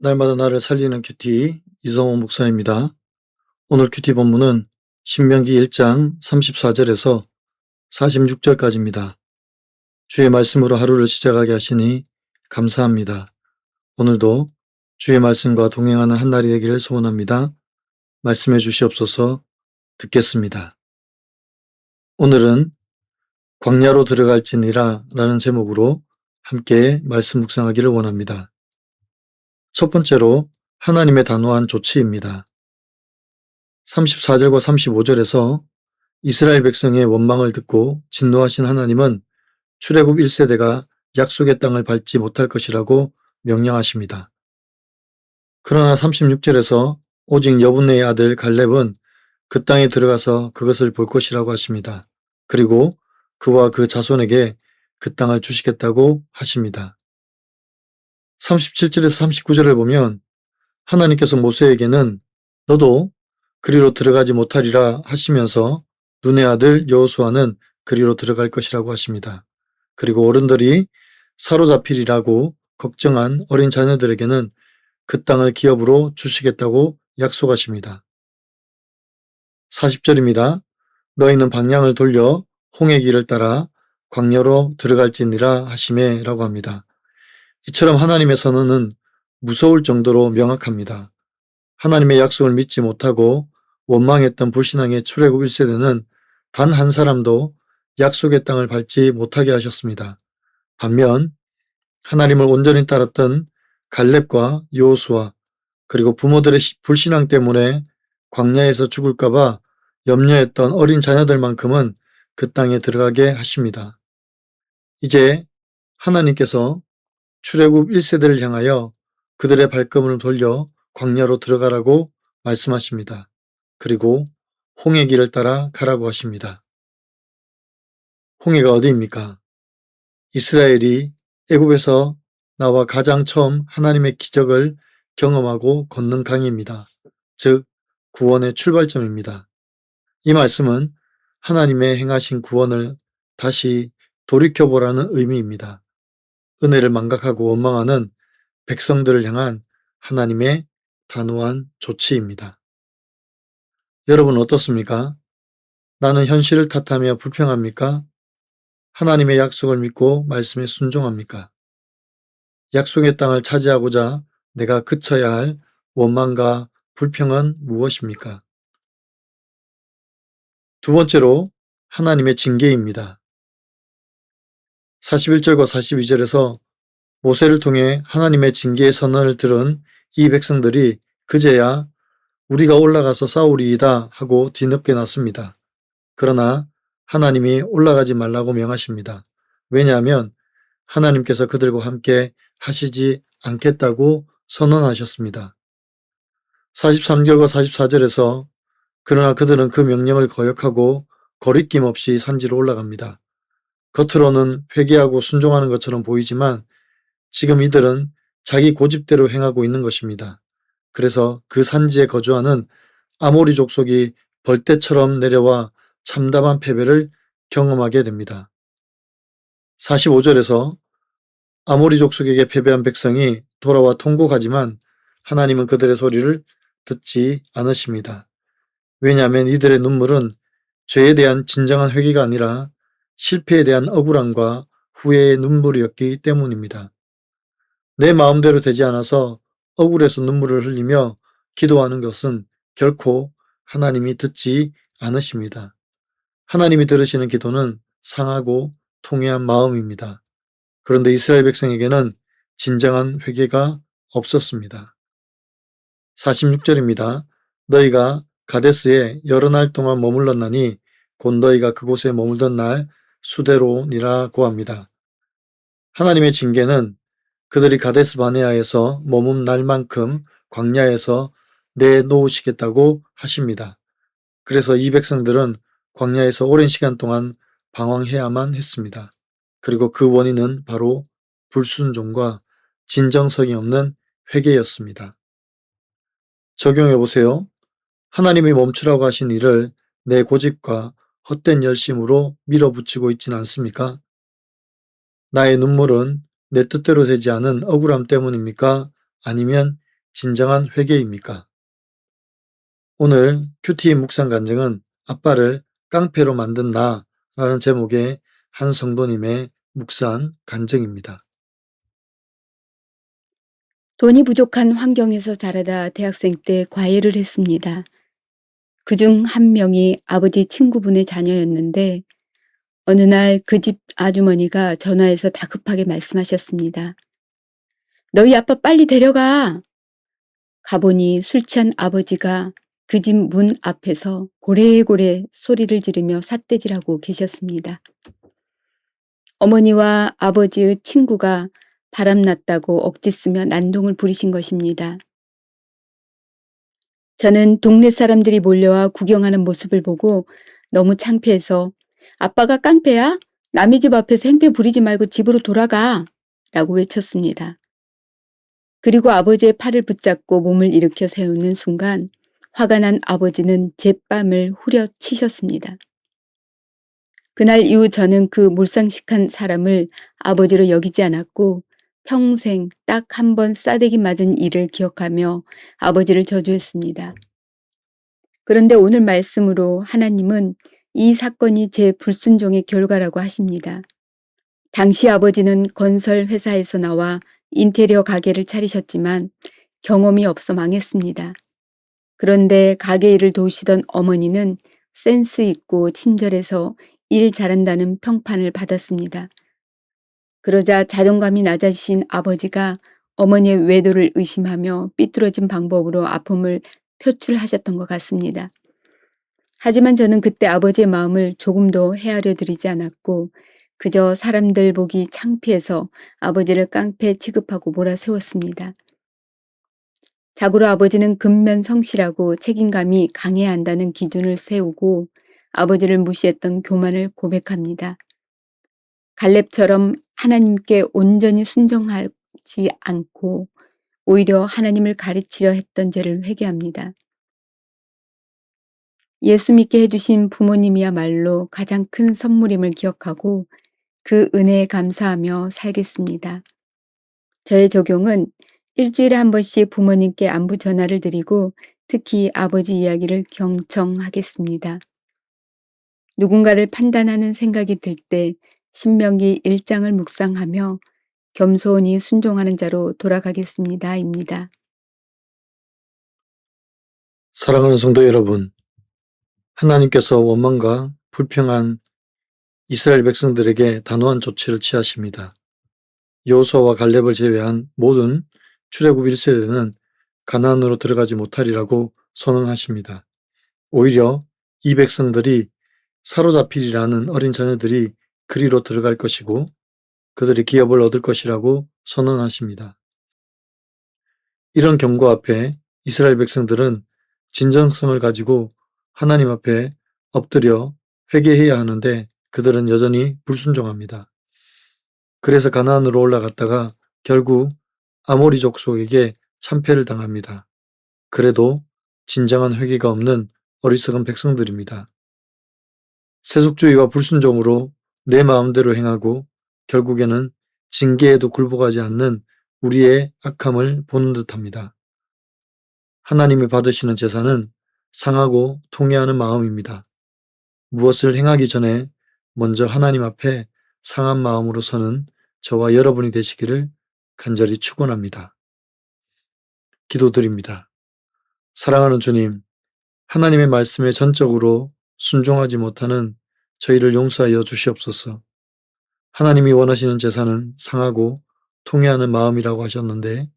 날마다 나를 살리는 큐티 이성호 목사입니다. 오늘 큐티 본문은 신명기 1장 34절에서 46절까지입니다. 주의 말씀으로 하루를 시작하게 하시니 감사합니다. 오늘도 주의 말씀과 동행하는 한 날이 되기를 소원합니다. 말씀해 주시옵소서. 듣겠습니다. 오늘은 광야로 들어갈지니라 라는 제목으로 함께 말씀 묵상하기를 원합니다. 첫 번째로 하나님의 단호한 조치입니다. 34절과 35절에서 이스라엘 백성의 원망을 듣고 진노하신 하나님은 출애굽 1세대가 약속의 땅을 밟지 못할 것이라고 명령하십니다. 그러나 36절에서 오직 여분네의 아들 갈렙은 그 땅에 들어가서 그것을 볼 것이라고 하십니다. 그리고 그와 그 자손에게 그 땅을 주시겠다고 하십니다. 37절에서 39절을 보면 하나님께서 모세에게는 너도 그리로 들어가지 못하리라 하시면서 눈의 아들 여호수아는 그리로 들어갈 것이라고 하십니다. 그리고 어른들이 사로잡히리라고 걱정한 어린 자녀들에게는 그 땅을 기업으로 주시겠다고 약속하십니다. 40절입니다. 너희는 방향을 돌려 홍해 길을 따라 광야로 들어갈지니라 하시매 라고 합니다. 이처럼 하나님의 선언은 무서울 정도로 명확합니다. 하나님의 약속을 믿지 못하고 원망했던 불신앙의 출애굽 1세대는 단 한 사람도 약속의 땅을 밟지 못하게 하셨습니다. 반면 하나님을 온전히 따랐던 갈렙과 여호수아 그리고 부모들의 불신앙 때문에 광야에서 죽을까 봐 염려했던 어린 자녀들만큼은 그 땅에 들어가게 하십니다. 이제 하나님께서 출애굽 1세대를 향하여 그들의 발걸음을 돌려 광야로 들어가라고 말씀하십니다. 그리고 홍해 길을 따라 가라고 하십니다. 홍해가 어디입니까? 이스라엘이 애굽에서 나와 가장 처음 하나님의 기적을 경험하고 걷는 강입니다. 즉 구원의 출발점입니다. 이 말씀은 하나님의 행하신 구원을 다시 돌이켜보라는 의미입니다. 은혜를 망각하고 원망하는 백성들을 향한 하나님의 단호한 조치입니다. 여러분 어떻습니까? 나는 현실을 탓하며 불평합니까? 하나님의 약속을 믿고 말씀에 순종합니까? 약속의 땅을 차지하고자 내가 그쳐야 할 원망과 불평은 무엇입니까? 두 번째로 하나님의 징계입니다. 41절과 42절에서 모세를 통해 하나님의 징계의 선언을 들은 이 백성들이 그제야 우리가 올라가서 싸우리이다 하고 뒤늦게 났습니다. 그러나 하나님이 올라가지 말라고 명하십니다. 왜냐하면 하나님께서 그들과 함께 하시지 않겠다고 선언하셨습니다. 43절과 44절에서 그러나 그들은 그 명령을 거역하고 거리낌 없이 산지로 올라갑니다. 겉으로는 회개하고 순종하는 것처럼 보이지만 지금 이들은 자기 고집대로 행하고 있는 것입니다. 그래서 그 산지에 거주하는 아모리 족속이 벌떼처럼 내려와 참담한 패배를 경험하게 됩니다. 45절에서 아모리 족속에게 패배한 백성이 돌아와 통곡하지만 하나님은 그들의 소리를 듣지 않으십니다. 왜냐하면 이들의 눈물은 죄에 대한 진정한 회개가 아니라 실패에 대한 억울함과 후회의 눈물이었기 때문입니다. 내 마음대로 되지 않아서 억울해서 눈물을 흘리며 기도하는 것은 결코 하나님이 듣지 않으십니다. 하나님이 들으시는 기도는 상하고 통회한 마음입니다. 그런데 이스라엘 백성에게는 진정한 회개가 없었습니다. 46절입니다. 너희가 가데스에 여러 날 동안 머물렀나니 곧 너희가 그곳에 머물던 날 수대로니라고 합니다. 하나님의 징계는 그들이 가데스 바네아에서 머문 날만큼 광야에서 내놓으시겠다고 하십니다. 그래서 이 백성들은 광야에서 오랜 시간 동안 방황해야만 했습니다. 그리고 그 원인은 바로 불순종과 진정성이 없는 회개였습니다. 적용해 보세요. 하나님이 멈추라고 하신 일을 내 고집과 헛된 열심으로 밀어붙이고 있진 않습니까? 나의 눈물은 내 뜻대로 되지 않은 억울함 때문입니까? 아니면 진정한 회개입니까? 오늘 큐티 묵상 간증은 아빠를 깡패로 만든 나라는 제목의 한 성도님의 묵상 간증입니다. 돈이 부족한 환경에서 자라다 대학생 때 과외를 했습니다. 그중 한 명이 아버지 친구분의 자녀였는데 어느 날 그 집 아주머니가 전화해서 다급하게 말씀하셨습니다. 너희 아빠 빨리 데려가! 가보니 술 취한 아버지가 그 집 문 앞에서 고래고래 소리를 지르며 삿대질하고 계셨습니다. 어머니와 아버지의 친구가 바람났다고 억지 쓰며 난동을 부리신 것입니다. 저는 동네 사람들이 몰려와 구경하는 모습을 보고 너무 창피해서 아빠가 깡패야? 남의 집 앞에서 행패 부리지 말고 집으로 돌아가! 라고 외쳤습니다. 그리고 아버지의 팔을 붙잡고 몸을 일으켜 세우는 순간 화가 난 아버지는 제 뺨을 후려치셨습니다. 그날 이후 저는 그 몰상식한 사람을 아버지로 여기지 않았고 평생 딱 한 번 싸대기 맞은 일을 기억하며 아버지를 저주했습니다. 그런데 오늘 말씀으로 하나님은 이 사건이 제 불순종의 결과라고 하십니다. 당시 아버지는 건설 회사에서 나와 인테리어 가게를 차리셨지만 경험이 없어 망했습니다. 그런데 가게 일을 도우시던 어머니는 센스 있고 친절해서 일 잘한다는 평판을 받았습니다. 그러자 자존감이 낮아지신 아버지가 어머니의 외도를 의심하며 삐뚤어진 방법으로 아픔을 표출하셨던 것 같습니다. 하지만 저는 그때 아버지의 마음을 조금도 헤아려 드리지 않았고 그저 사람들 보기 창피해서 아버지를 깡패 취급하고 몰아세웠습니다. 자고로 아버지는 근면성실하고 책임감이 강해야 한다는 기준을 세우고 아버지를 무시했던 교만을 고백합니다. 갈렙처럼 하나님께 온전히 순종하지 않고 오히려 하나님을 가르치려 했던 죄를 회개합니다. 예수 믿게 해주신 부모님이야말로 가장 큰 선물임을 기억하고 그 은혜에 감사하며 살겠습니다. 저의 적용은 일주일에 한 번씩 부모님께 안부 전화를 드리고 특히 아버지 이야기를 경청하겠습니다. 누군가를 판단하는 생각이 들 때 신명기 1장을 묵상하며 겸손히 순종하는 자로 돌아가겠습니다. 입니다. 사랑하는 성도 여러분, 하나님께서 원망과 불평한 이스라엘 백성들에게 단호한 조치를 취하십니다. 여호수아와 갈렙을 제외한 모든 출애굽 1세대는 가나안으로 들어가지 못하리라고 선언하십니다. 오히려 이 백성들이 사로잡히리라는 어린 자녀들이 그리로 들어갈 것이고 그들이 기업을 얻을 것이라고 선언하십니다. 이런 경고 앞에 이스라엘 백성들은 진정성을 가지고 하나님 앞에 엎드려 회개해야 하는데 그들은 여전히 불순종합니다. 그래서 가나안으로 올라갔다가 결국 아모리 족속에게 참패를 당합니다. 그래도 진정한 회개가 없는 어리석은 백성들입니다. 세속주의와 불순종으로 내 마음대로 행하고 결국에는 징계에도 굴복하지 않는 우리의 악함을 보는 듯합니다. 하나님이 받으시는 제사는 상하고 통회하는 마음입니다. 무엇을 행하기 전에 먼저 하나님 앞에 상한 마음으로 서는 저와 여러분이 되시기를 간절히 축원합니다. 기도드립니다. 사랑하는 주님, 하나님의 말씀에 전적으로 순종하지 못하는 저희를 용서하여 주시옵소서. 하나님이 원하시는 제사는 상하고 통회하는 마음이라고 하셨는데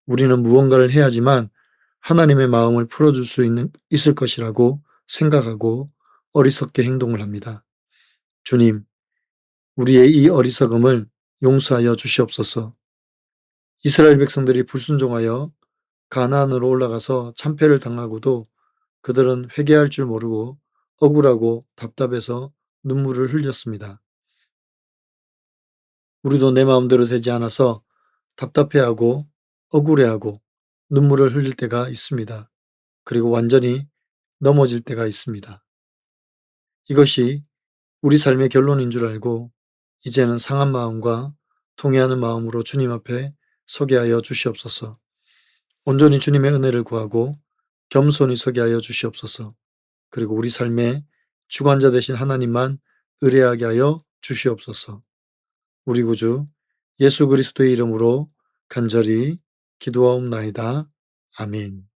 우리는 무언가를 해야지만 하나님의 마음을 풀어줄 수 있을 것이라고 생각하고 어리석게 행동을 합니다. 주님, 우리의 이 어리석음을 용서하여 주시옵소서. 이스라엘 백성들이 불순종하여 가나안으로 올라가서 참패를 당하고도 그들은 회개할 줄 모르고 억울하고 답답해서 눈물을 흘렸습니다. 우리도 내 마음대로 되지 않아서 답답해하고 억울해하고 눈물을 흘릴 때가 있습니다. 그리고 완전히 넘어질 때가 있습니다. 이것이 우리 삶의 결론인 줄 알고 이제는 상한 마음과 통회하는 마음으로 주님 앞에 서게 하여 주시옵소서. 온전히 주님의 은혜를 구하고 겸손히 서게 하여 주시옵소서. 그리고 우리 삶의 주관자 되신 하나님만 의뢰하게 하여 주시옵소서. 우리 구주 예수 그리스도의 이름으로 간절히 기도하옵나이다. 아멘.